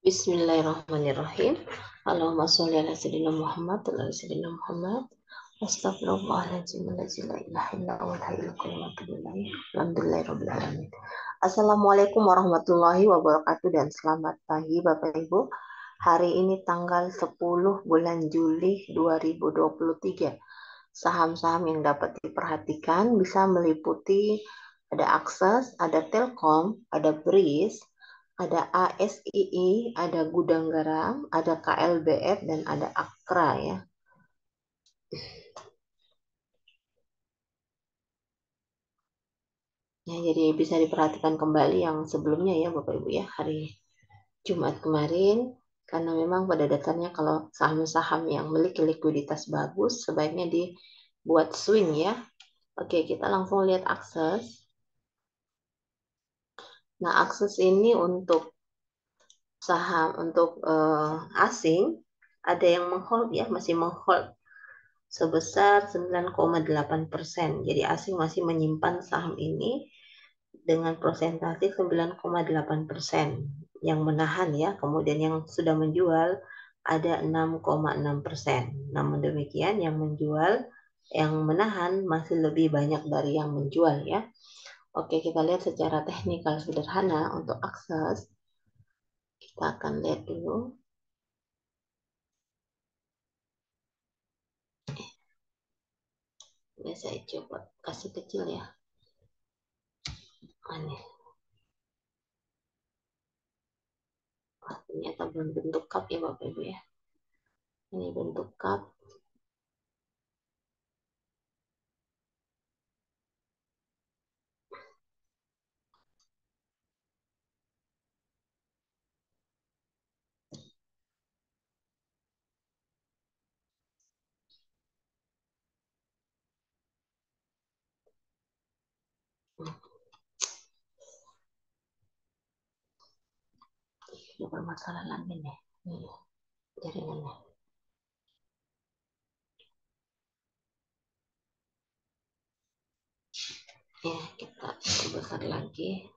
Bismillahirrahmanirrahim. Allahumma sholli ala sayyidina Muhammad wa ala sayyidina Muhammad. Astagfirullahaladzim. La ilaha illa huwal hayyul qayyum. Alhamdulillahirabbil alamin. Assalamualaikum warahmatullahi wabarakatuh dan selamat pagi Bapak Ibu. Hari ini tanggal 10 bulan Juli 2023. Saham-saham yang dapat diperhatikan bisa meliputi ada Akses, ada Telkom, ada BRIS, ada ASII, ada Gudang Garam, ada KLBF, dan ada Akra ya. Ya, jadi bisa diperhatikan kembali yang sebelumnya ya Bapak Ibu ya, hari Jumat kemarin, karena memang pada dasarnya kalau saham-saham yang memiliki likuiditas bagus sebaiknya dibuat swing ya. Oke, kita langsung lihat Akses. Nah, Akses ini untuk saham untuk asing ada yang menghold ya, masih menghold sebesar 9,8%. Jadi asing masih menyimpan saham ini dengan persentase 9,8%. Yang menahan ya, kemudian yang sudah menjual ada 6,6%. Namun demikian yang menjual, yang menahan masih lebih banyak dari yang menjual ya. Oke, kita lihat secara teknikal sederhana untuk Akses. Kita akan lihat dulu. Ini saya coba kasih kecil ya. Aneh. Wah, ternyata belum bentuk cup ya Bapak Ibu ya. Ini bentuk cup. Ini bermasalah lagi nih. Ini jaringannya. Ya, kita perbesar lagi.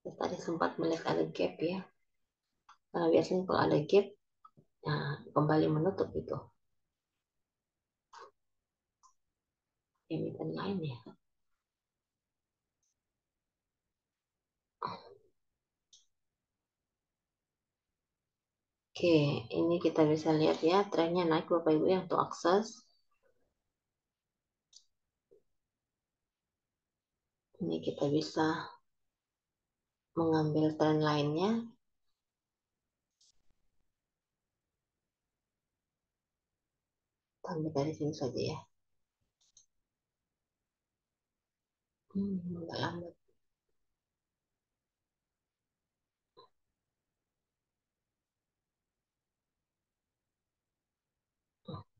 Kita tadi sempat melihat ada gap ya. Karena biasanya kalau ada gap, nah kembali menutup itu. Emiten lain ya. Oke, ini kita bisa lihat ya, trennya naik Bapak Ibu ya untuk Akses. Ini kita bisa mengambil tren lainnya. Sampai dari sini saja ya. Agak lambat.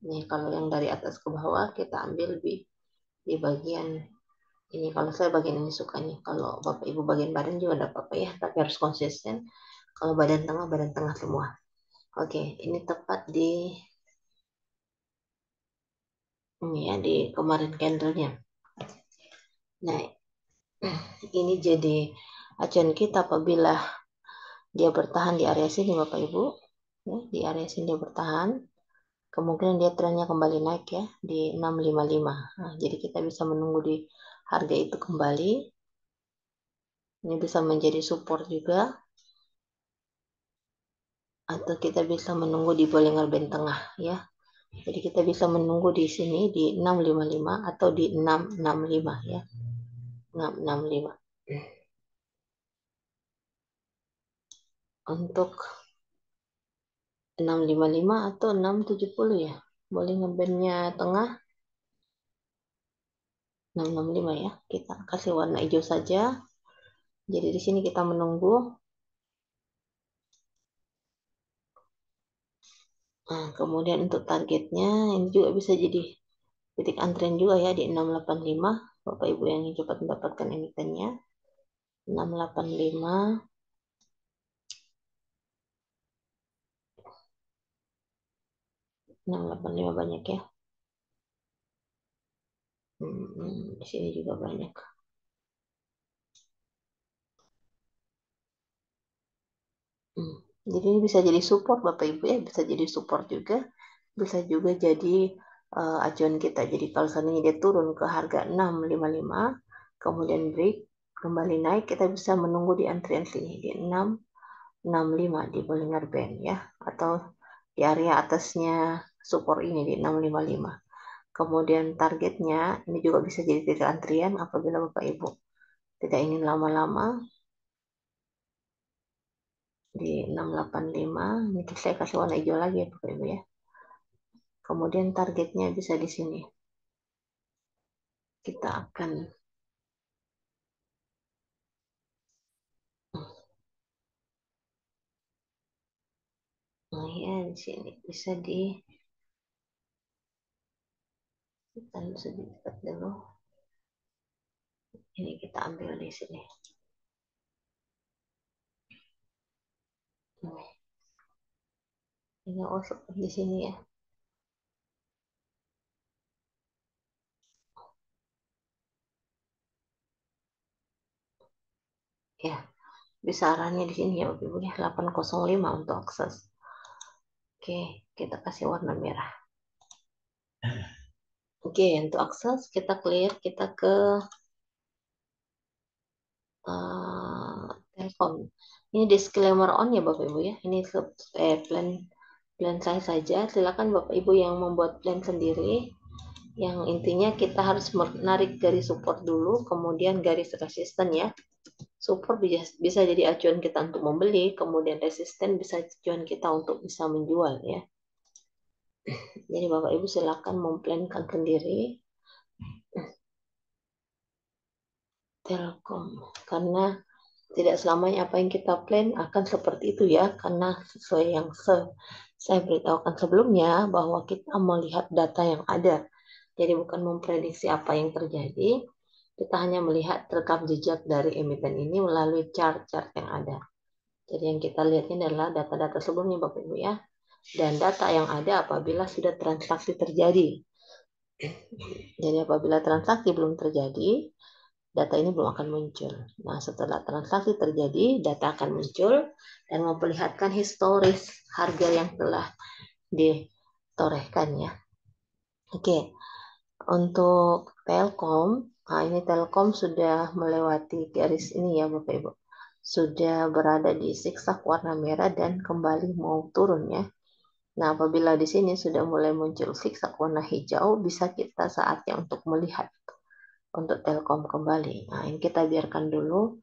Nih, kalau yang dari atas ke bawah kita ambil di bagian ini. Kalau saya bagian ini sukanya. Kalau Bapak Ibu bagian badan juga ada apa-apa ya, tapi harus konsisten. Kalau badan tengah semua. Oke, ini tepat di ini ya, di kemarin candlenya. Nah, ini jadi acuan kita apabila dia bertahan di area sini Bapak Ibu. Ya, di area sini dia bertahan. Kemungkinan dia trennya kembali naik ya di 655. Nah, jadi kita bisa menunggu di harga itu kembali. Ini bisa menjadi support juga. Atau kita bisa menunggu di Bollinger Band tengah ya. Jadi kita bisa menunggu di sini di 655 atau di 665 ya. 665. Untuk 655 atau 670 ya. Bollinger Band-nya tengah 665 ya. Kita kasih warna hijau saja. Jadi di sini kita menunggu. Nah, kemudian untuk targetnya ini juga bisa jadi titik antrian juga ya di 685. Bapak Ibu yang ingin cepat mendapatkan emitennya 685. 685 banyak ya. Di sini juga banyak. Hmm. Jadi ini bisa jadi support Bapak Ibu ya, bisa jadi support juga, bisa juga jadi acuan kita. Jadi kalau seandainya dia turun ke harga 655, kemudian break, kembali naik, kita bisa menunggu di antrian sini di 665 di Bollinger Band ya, atau di area atasnya support ini di 655. Kemudian targetnya ini juga bisa jadi titik antrian apabila Bapak Ibu tidak ingin lama-lama di 685. Ini saya kasih warna hijau lagi ya Bapak Ibu ya. Kemudian targetnya bisa di sini. Kita akan ya di sini bisa di kita sedikit dulu. Ini kita ambil di sini. Ini masuk di sini ya. Ya, besarannya di sini ya Bapak Ibu ya 805 untuk akses. Oke, kita kasih warna merah. Oke, untuk akses kita clear, kita ke Telkom. Ini disclaimer on ya Bapak Ibu ya. Ini plan saya saja. Silakan Bapak Ibu yang membuat plan sendiri. Yang intinya kita harus menarik garis support dulu, kemudian garis resisten ya. Support bisa jadi acuan kita untuk membeli, kemudian resisten bisa acuan kita untuk bisa menjual ya. Jadi Bapak Ibu silakan memplankan sendiri Telkom, karena tidak selamanya apa yang kita plan akan seperti itu ya, karena sesuai yang saya beritahukan sebelumnya bahwa kita melihat data yang ada. Jadi bukan memprediksi apa yang terjadi, kita hanya melihat rekam jejak dari emiten ini melalui chart-chart yang ada. Jadi yang kita lihat ini adalah data-data sebelumnya Bapak Ibu ya. Dan data yang ada apabila sudah transaksi terjadi. Jadi apabila transaksi belum terjadi, data ini belum akan muncul. Nah, setelah transaksi terjadi, data akan muncul dan memperlihatkan historis harga yang telah ditorehkan ya. Oke, untuk Telkom, nah ini Telkom sudah melewati garis ini ya Bapak Ibu. Sudah berada di zigzag warna merah dan kembali mau turun ya. Nah, apabila di sini sudah mulai muncul zigzag warna hijau, bisa kita saatnya untuk melihat untuk Telkom kembali. Nah, ini kita biarkan dulu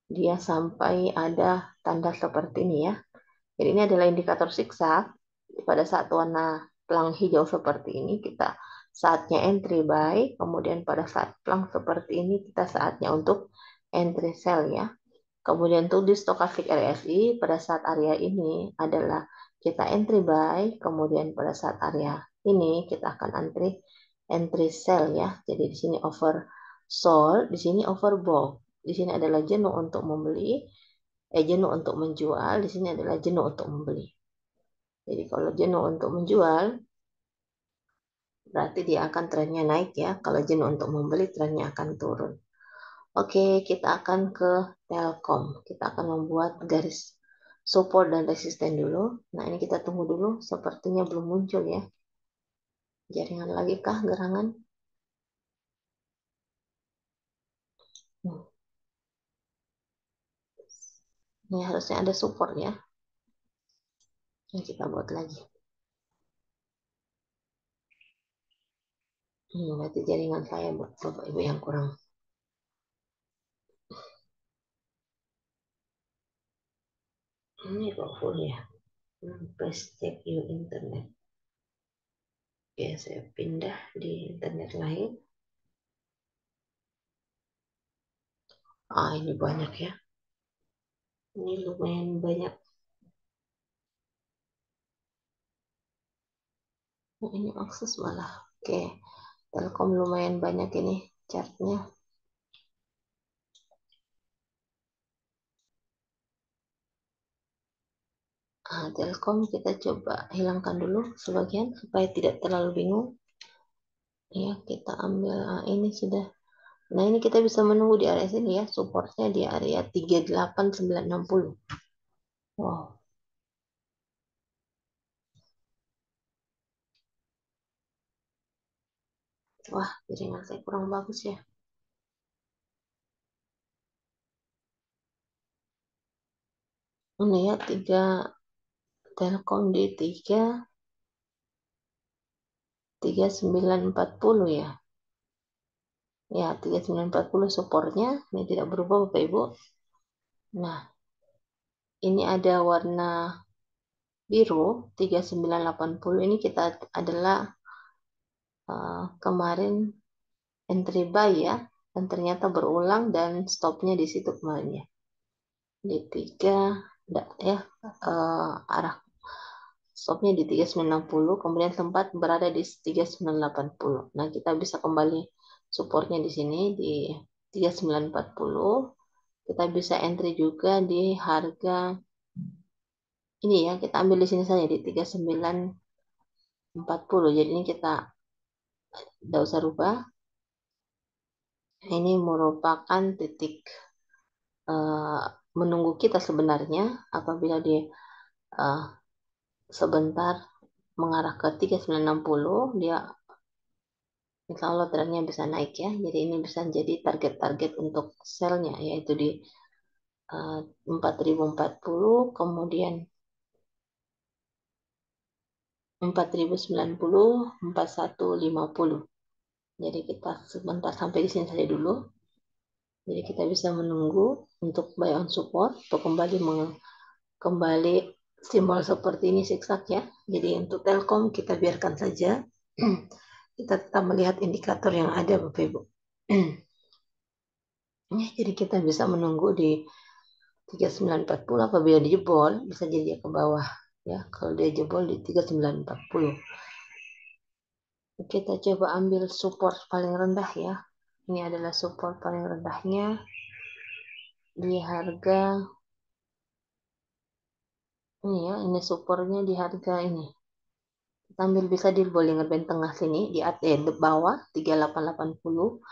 dia sampai ada tanda seperti ini ya. Jadi ini adalah indikator zigzag. Pada saat warna pelang hijau seperti ini kita saatnya entry buy, kemudian pada saat pelang seperti ini kita saatnya untuk entry sell ya. Kemudian untuk di stokastik RSI pada saat area ini adalah kita entry buy, kemudian pada saat area ini kita akan entry sell ya. Jadi di sini oversold, di sini overbought. Di sini adalah jenuh untuk membeli, jenuh untuk menjual, di sini adalah jenuh untuk membeli. Jadi kalau jenuh untuk menjual, berarti dia akan trennya naik ya. Kalau jenuh untuk membeli, trennya akan turun. Oke, kita akan ke Telkom. Kita akan membuat garis support dan resisten dulu. Nah, ini kita tunggu dulu. Sepertinya belum muncul ya. Jaringan lagi kah gerangan? Hmm, Ini harusnya ada support ya. Ini kita buat lagi. Berarti jaringan saya buat Bapak Ibu yang kurang. Ini kok full ya. Please check your internet. Oke, saya pindah di internet lain. Ini banyak ya. Ini lumayan banyak. Ini akses malah. Oke, Telkom lumayan banyak ini chartnya. Telkom kita coba hilangkan dulu sebagian supaya tidak terlalu bingung. Ya, kita ambil ini sudah. Nah, ini kita bisa menunggu di area sini ya. Supportnya di area 38960. Wow. Wah, jaringan saya kurang bagus ya. Ini ya, Telkom di 3940 ya. Ya, 3940 supportnya. Ini tidak berubah Bapak Ibu. Nah, ini ada warna biru 3980. Ini kita adalah kemarin entry buy ya. Dan ternyata berulang dan stopnya di situ kemarin ya. Di 3 ya, arah stopnya di 3960, kemudian tempat berada di 3980. Nah, kita bisa kembali supportnya di sini di 3940. Kita bisa entry juga di harga ini ya, kita ambil di sini saja di 3940. Jadi ini kita tidak usah rubah. Ini merupakan titik eh, menunggu kita sebenarnya apabila dia eh, sebentar mengarah ke 3960, dia insya Allah trennya bisa naik ya. Jadi ini bisa jadi target-target untuk selnya yaitu di 4040, kemudian 4090, 4150. Jadi kita sebentar sampai di sini saja dulu. Jadi kita bisa menunggu untuk buy on support atau kembali simbol seperti ini zigzag ya. Jadi untuk Telkom kita biarkan saja. Kita tetap melihat indikator yang ada Bapak Ibu. Jadi kita bisa menunggu di 3940, apabila dijebol bisa jadi dia ke bawah ya. Kalau dia jebol di 3940, kita coba ambil support paling rendah ya. Ini adalah support paling rendahnya di harga ini ya. Ini supportnya di harga ini. Kita ambil bisa di Bollinger Band tengah sini di bawah 3880,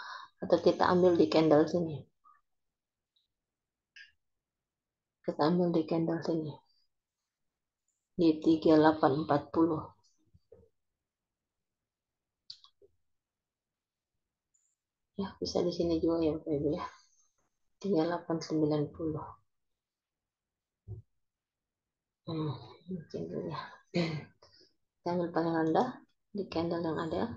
atau kita ambil di candle sini. Kita ambil di candle sini di 3840. Ya, bisa di sini juga ya Bapak Ibu ya. 3890. Mungkin dulu ya. Kita ambil paling rendah di candle yang ada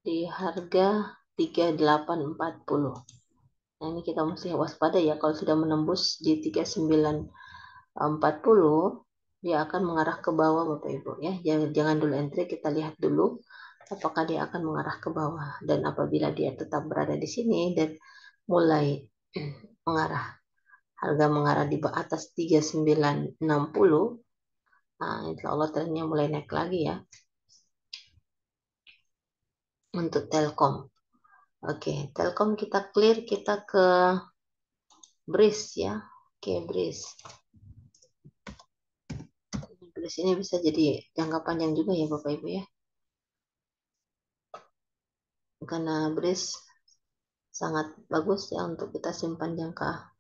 di harga 3840. Nah, ini kita mesti waspada ya, kalau sudah menembus di 3940, dia akan mengarah ke bawah Bapak Ibu ya. Jangan dulu entry, kita lihat dulu apakah dia akan mengarah ke bawah. Dan apabila dia tetap berada di sini dan mulai mengarah, harga mengarah di atas 3960, nah insya Allah trennya mulai naik lagi ya untuk Telkom. Oke, Telkom kita clear, kita ke Breeze ya. Oke, Breeze. Breeze ini bisa jadi jangka panjang juga ya Bapak Ibu ya. Karena Breeze sangat bagus ya untuk kita simpan jangka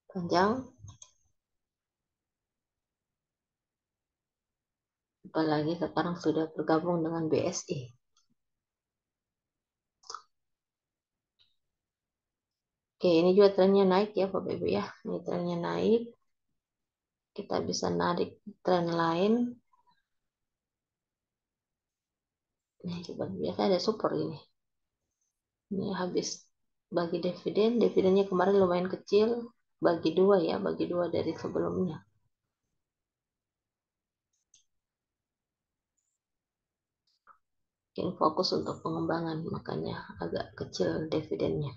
panjang. Apalagi sekarang sudah bergabung dengan BSI. Oke, ini juga trennya naik ya Bapak Ibu ya. Ini trennya naik. Kita bisa narik tren lain. Nah, coba biasa ada support ini. Ini habis bagi dividen. Dividennya kemarin lumayan kecil. Bagi dua ya, bagi dua dari sebelumnya. Mungkin fokus untuk pengembangan, makanya agak kecil dividennya.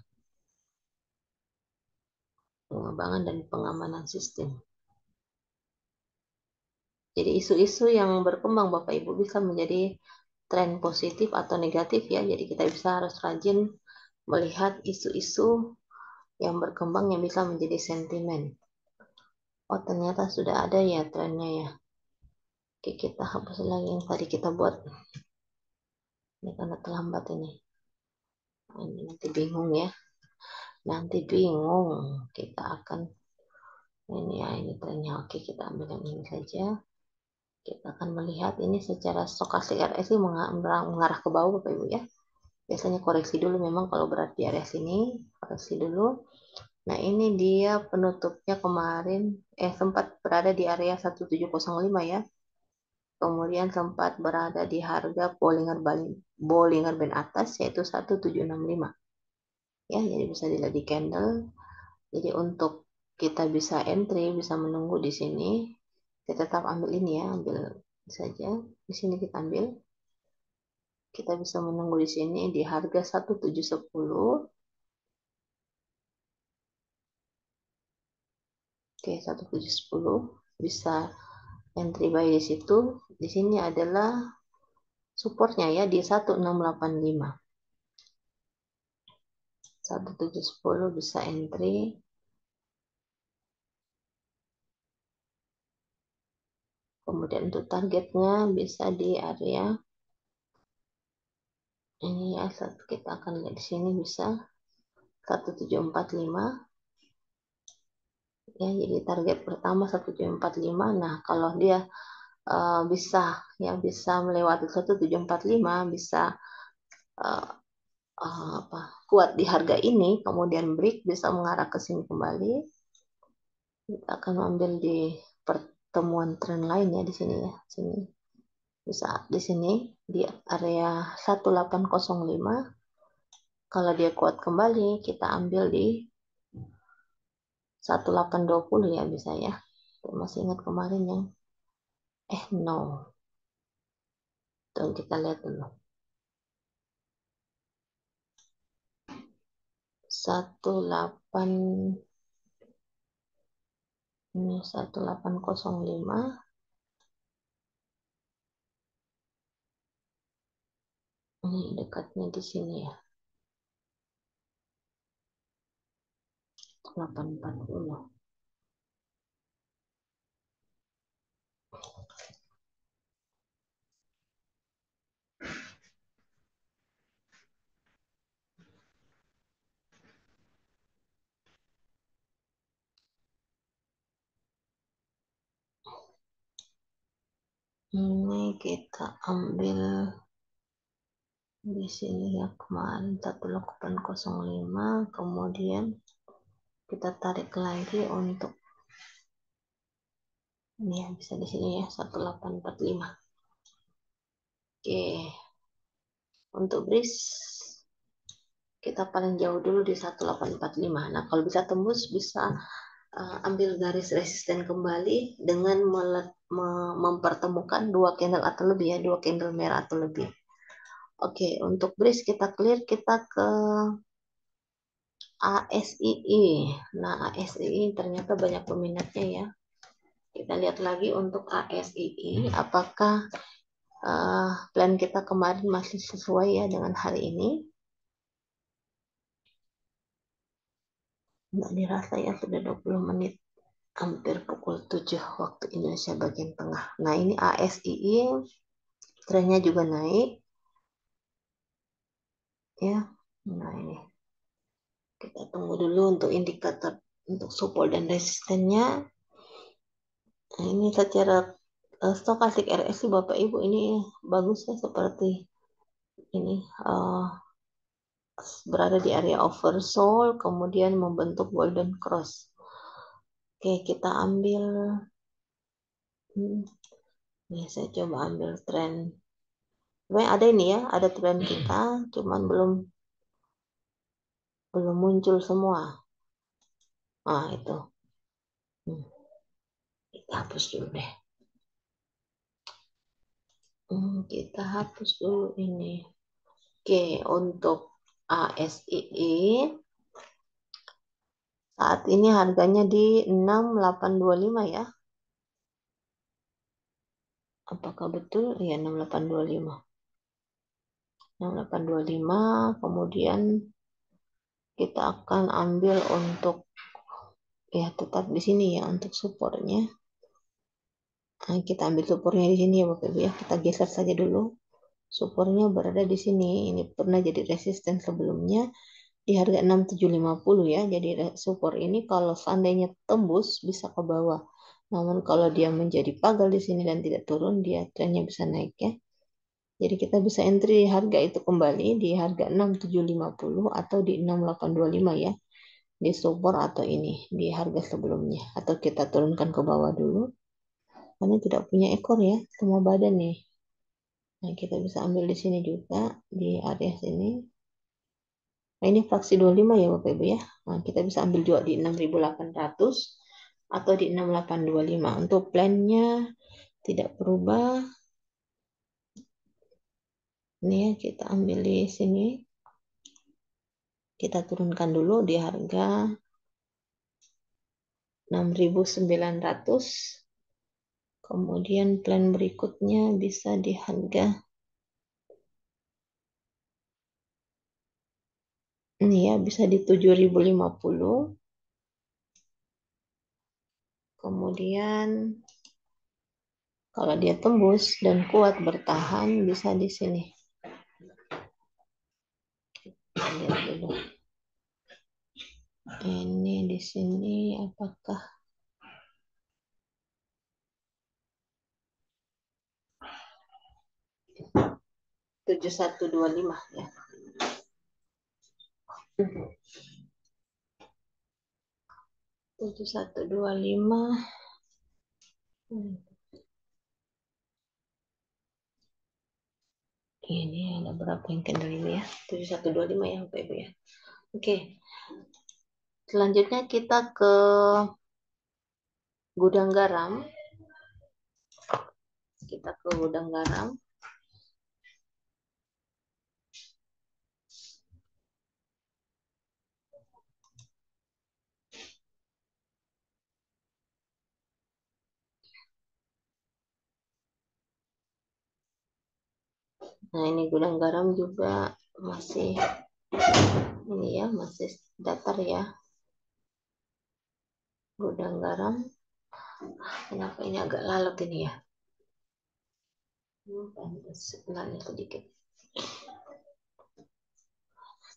Pengembangan dan pengamanan sistem. Jadi isu-isu yang berkembang Bapak Ibu bisa menjadi tren positif atau negatif ya. Jadi kita bisa harus rajin melihat isu-isu yang berkembang yang bisa menjadi sentimen. Oh, ternyata sudah ada ya trennya ya. Oke, kita hapus lagi yang tadi kita buat. Ini karena terlambat ini. Nah, ini nanti bingung ya. Nanti bingung. Kita akan ini ya, ini trennya. Oke, kita ambil yang ini saja. Kita akan melihat ini secara stokastik RSI mengarah ke bawah Bapak Ibu ya. Biasanya koreksi dulu memang kalau berat di area sini, koreksi dulu. Nah, ini dia penutupnya kemarin sempat berada di area 1705 ya. Kemudian sempat berada di harga Bollinger Band atas yaitu 1765. Ya, jadi bisa dilihat di candle. Jadi untuk kita bisa entry, bisa menunggu di sini, kita tetap ambil ini ya, ambil saja. Di sini kita ambil. Kita bisa menunggu di sini di harga 1710. Oke, 1710 bisa entry buy di situ. Di sini adalah supportnya ya di 1685. 1710 bisa entry. Kemudian untuk targetnya bisa di area ini ya, kita akan lihat di sini bisa 1745 ya, jadi target pertama 1745. Nah, kalau dia bisa bisa melewati 1745, bisa uh, apa kuat di harga ini, kemudian break bisa mengarah ke sini kembali. Kita akan ambil di pertemuan tren lain ya di sini ya, sini bisa di sini di area 1805. Kalau dia kuat kembali, kita ambil di 1820 ya bisa ya. Masih ingat kemarin yang no. Tuh kita lihat dulu. 18 ini 1805. Ini dekatnya di sini ya. 840. Ini kita ambil di sini ya kemarin 1805, kemudian kita tarik lagi untuk ini ya, bisa di sini ya 1845. Oke, untuk bris kita paling jauh dulu di 1845. Nah, kalau bisa tembus bisa ambil garis resisten kembali dengan mempertemukan dua candle atau lebih ya, dua candle merah atau lebih. Oke, untuk bris kita clear, kita ke ASII. Nah, ASII ternyata banyak peminatnya ya. Kita lihat lagi untuk ASII, apakah plan kita kemarin masih sesuai ya dengan hari ini. Nggak dirasa ya, sudah 20 menit. Hampir pukul 7 waktu Indonesia bagian tengah. Nah, ini ASII trennya juga naik. Ya, nah ini. Kita tunggu dulu untuk indikator untuk support dan resistennya. Nah, ini secara stokastik RSI Bapak Ibu ini bagusnya seperti ini berada di area oversold, kemudian membentuk golden cross. Oke, kita ambil nih, saya coba ambil tren. Sebenarnya ada ini ya, ada tren kita, cuman belum muncul semua. Nah, itu. Kita hapus dulu deh. Kita hapus dulu ini. Oke, untuk ASII saat ini harganya di 6825 ya. Apakah betul? Iya, 6825. 6825, kemudian kita akan ambil untuk ya tetap di sini ya untuk supportnya. Nah, kita ambil supportnya di sini ya Bapak Ibu ya. Kita geser saja dulu. Supportnya berada di sini. Ini pernah jadi resisten sebelumnya di harga 6750 ya. Jadi support ini kalau seandainya tembus bisa ke bawah. Namun kalau dia menjadi pagal di sini dan tidak turun, dia trennya bisa naik ya. Jadi kita bisa entry harga itu kembali di harga 6750 atau di 6825 ya. Di support atau ini di harga sebelumnya. Atau kita turunkan ke bawah dulu. Karena tidak punya ekor ya, cuma badan nih. Nah, kita bisa ambil di sini juga, di area sini. Nah, ini fraksi 25 ya Bapak Ibu ya. Nah, kita bisa ambil juga di 6.800 atau di 6.825. Untuk plannya tidak berubah. Ini ya, kita ambil di sini. Kita turunkan dulu di harga 6.900. Kemudian plan berikutnya bisa di harga ini ya, bisa di 7.050. Kemudian kalau dia tembus dan kuat bertahan bisa di sini. Lihat dulu. Ini di sini apakah 7125 ya. 7125. Ini ada berapa yang kena ini ya? 7125 ya Bapak Ibu ya. Oke. Selanjutnya kita ke gudang garam. Kita ke gudang garam. Nah, ini gudang garam juga masih ini ya, masih datar ya. Gudang garam. Kenapa ini agak lalat ini ya? Sebenarnya sedikit.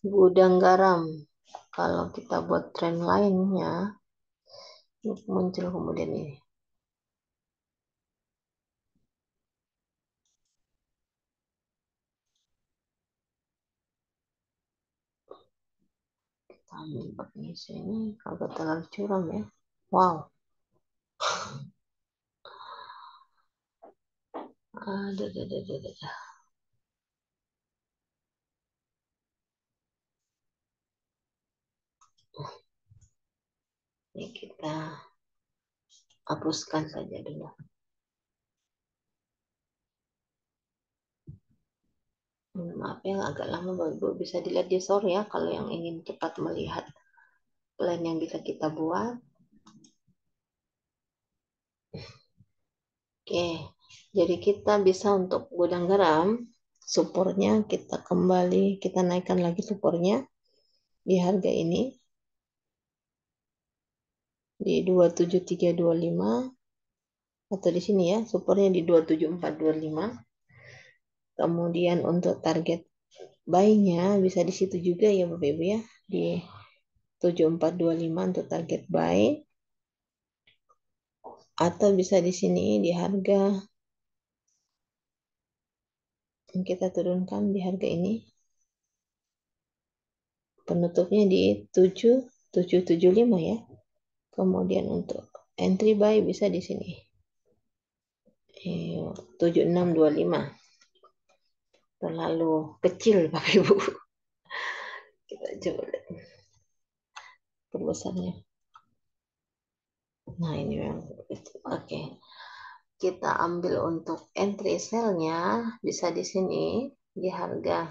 Gudang garam. Kalau kita buat tren lainnya, muncul kemudian ini. Kita ambil pengisi ini agak terlalu curam ya. Wow. Ada. Ini kita hapuskan saja dulu. Maaf ya agak lama Bapak bisa dilihat di sore ya kalau yang ingin cepat melihat plan yang bisa kita buat. Oke, jadi kita bisa untuk gudang garam, supportnya kita kembali, kita naikkan lagi supportnya di harga ini di 27325 atau di sini ya, supportnya di 27425. Kemudian untuk target buy-nya bisa di situ juga ya Bapak Ibu ya, di 7425 untuk target buy. Atau bisa di sini di harga yang kita turunkan di harga ini. Penutupnya di 7775 ya. Kemudian untuk entry buy bisa di sini. 7625. Terlalu kecil Bapak Ibu. Kita coba lihat perbesarnya. Nah, ini memang kecil. Oke. Kita ambil untuk entry sell-nya bisa di sini di harga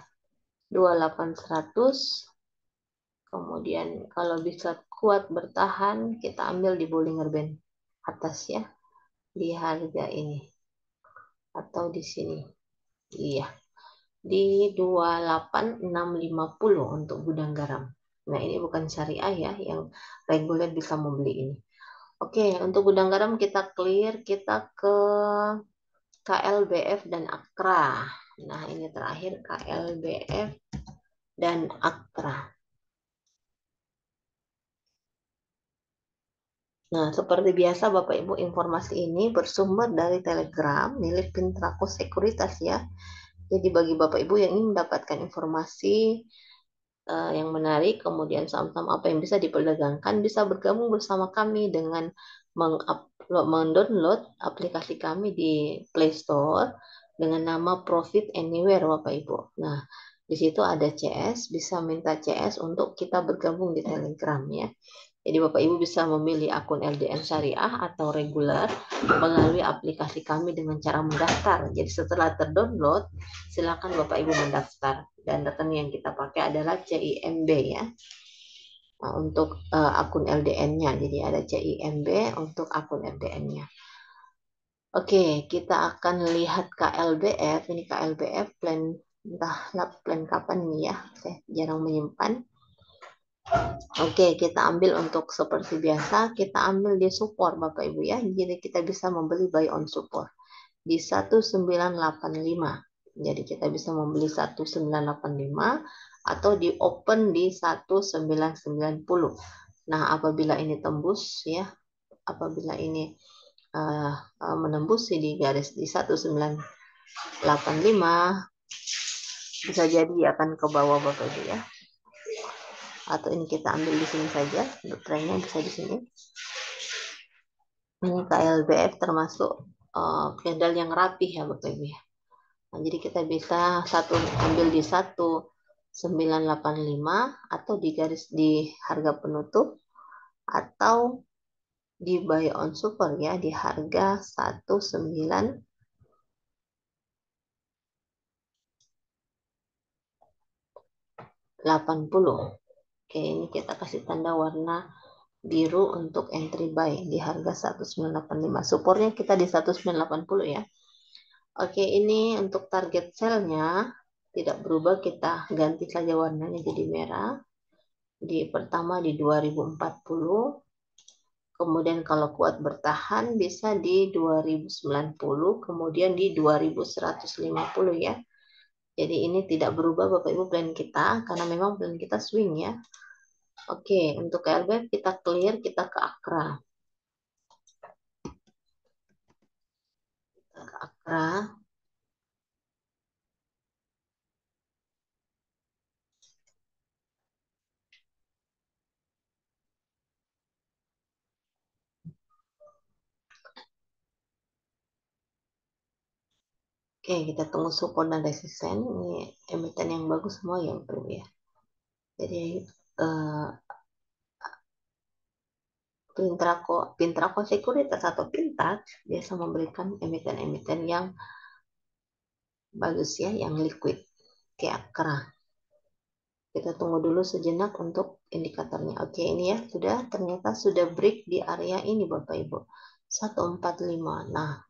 28100. Kemudian kalau bisa kuat bertahan kita ambil di Bollinger Band atas ya, di harga ini atau di sini. Iya, di 28650 untuk gudang garam. Nah, ini bukan syariah ya, yang reguler bisa membeli ini. Oke, untuk gudang garam kita clear, kita ke KLBF dan Akra. Nah, ini terakhir KLBF dan Akra. Nah, seperti biasa Bapak Ibu, informasi ini bersumber dari Telegram milik Pintrako Sekuritas ya. Jadi bagi Bapak Ibu yang ingin mendapatkan informasi yang menarik, kemudian saham-saham apa yang bisa diperdagangkan, bisa bergabung bersama kami dengan mendownload aplikasi kami di Play Store dengan nama Profit Anywhere, Bapak Ibu. Nah, di situ ada CS, bisa minta CS untuk kita bergabung di Telegram ya. Jadi Bapak Ibu bisa memilih akun LDN Syariah atau reguler melalui aplikasi kami dengan cara mendaftar. Jadi setelah terdownload, silakan Bapak Ibu mendaftar. Dan rekening yang kita pakai adalah CIMB ya. Nah, untuk akun LDN-nya. Jadi ada CIMB untuk akun LDN-nya. Oke, kita akan lihat KLBF. Ini KLBF plan, entahlah plan kapan ini ya. Saya jarang menyimpan. Oke, kita ambil untuk seperti biasa, kita ambil di support Bapak Ibu ya. Jadi kita bisa membeli buy on support di 1985. Jadi kita bisa membeli 1985 atau di open di 1990. Nah, apabila ini tembus ya, apabila ini menembus di garis di 1985, bisa jadi akan ke bawah Bapak Ibu ya. Atau ini kita ambil di sini saja, untuk trennya bisa di sini. Ini KLBF termasuk candle yang rapih ya Bapak Ibu ya. Nah, jadi kita bisa ambil di 1985 atau di garis di harga penutup atau di buy on super ya di harga 1980. Oke, ini kita kasih tanda warna biru untuk entry buy di harga 1985. Supportnya kita di 1980 ya. Oke, ini untuk target sell-nya tidak berubah, kita ganti saja warnanya jadi merah. Di pertama di 2040, kemudian kalau kuat bertahan bisa di 2090, kemudian di 2150 ya. Jadi ini tidak berubah Bapak Ibu plan kita, karena memang plan kita swing ya. Oke, untuk KLB kita clear, kita ke Akra. Kita ke Akra. Oke, kita tunggu support dan resisten. Ini emiten yang bagus semua ya Bapak Ibu ya. Jadi Pintraco Sekuritas atau Pintat biasa memberikan emiten-emiten yang bagus ya, yang liquid kayak Akra. Kita tunggu dulu sejenak untuk indikatornya. Oke, ini ya sudah, ternyata sudah break di area ini Bapak Ibu. 145. Nah,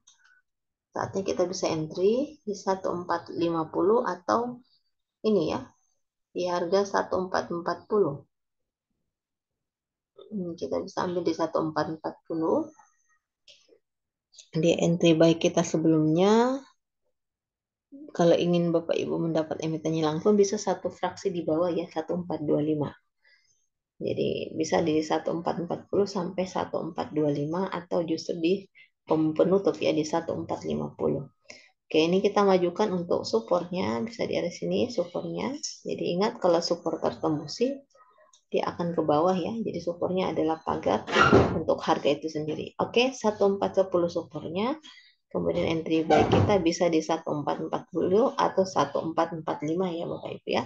saatnya kita bisa entry di 1450 atau ini ya, di harga 1440. Kita bisa ambil di 1440. Di entry buy kita sebelumnya, kalau ingin Bapak Ibu mendapat emitennya langsung bisa satu fraksi di bawah ya, 1425. Jadi bisa di 1440 sampai 1425 atau justru di penutup ya di 1450. Oke, ini kita majukan untuk supportnya, bisa di area sini supportnya. Jadi ingat kalau support tertembus sih dia akan ke bawah ya. Jadi supportnya adalah pagar untuk harga itu sendiri. Oke, 1410 supportnya. Kemudian entry buy kita bisa di 1440 atau 1445 ya Bapak Ibu ya.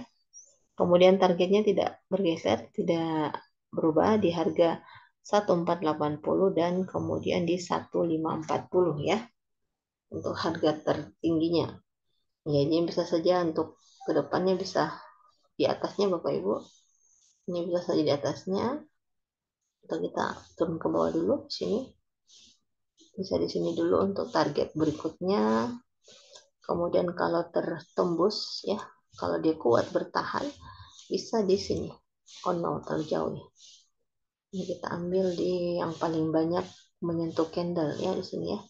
Kemudian targetnya tidak bergeser, tidak berubah di harga 1480 dan kemudian di 1540 ya. Untuk harga tertingginya. Ya, ini bisa saja untuk kedepannya bisa di atasnya Bapak Ibu. Ini bisa saja di atasnya. Atau kita turun ke bawah dulu sini. Bisa di sini dulu untuk target berikutnya. Kemudian kalau tertembus ya, kalau dia kuat bertahan bisa di sini. Oh no, terjauh nih. Ini kita ambil di yang paling banyak menyentuh candle ya di sini ya.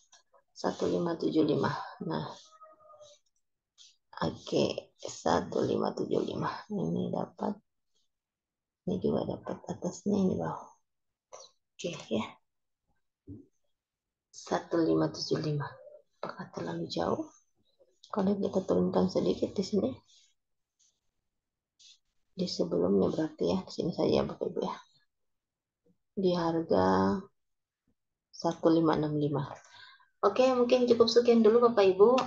1575. Nah, oke, 1575. Ini dapat. Ini juga dapat atasnya ini bawah. Oke ya. 1575. Apakah terlalu jauh? Kalau kita turunkan sedikit di sini, di sebelumnya berarti ya, di sini saja Bapak Ibu ya. Di harga 1565. Oke, mungkin cukup sekian dulu Bapak Ibu.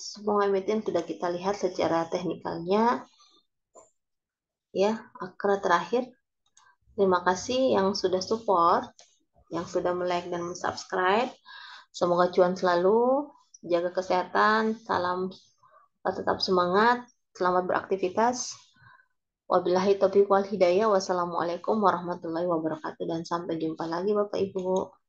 Semua emiten sudah kita lihat secara teknikalnya ya. Akra terakhir, terima kasih yang sudah support, yang sudah like dan subscribe. Semoga cuan selalu, jaga kesehatan, salam, tetap semangat, selamat beraktivitas. Wabillahi taufiq wal hidayah. Wassalamualaikum warahmatullahi wabarakatuh dan sampai jumpa lagi Bapak Ibu.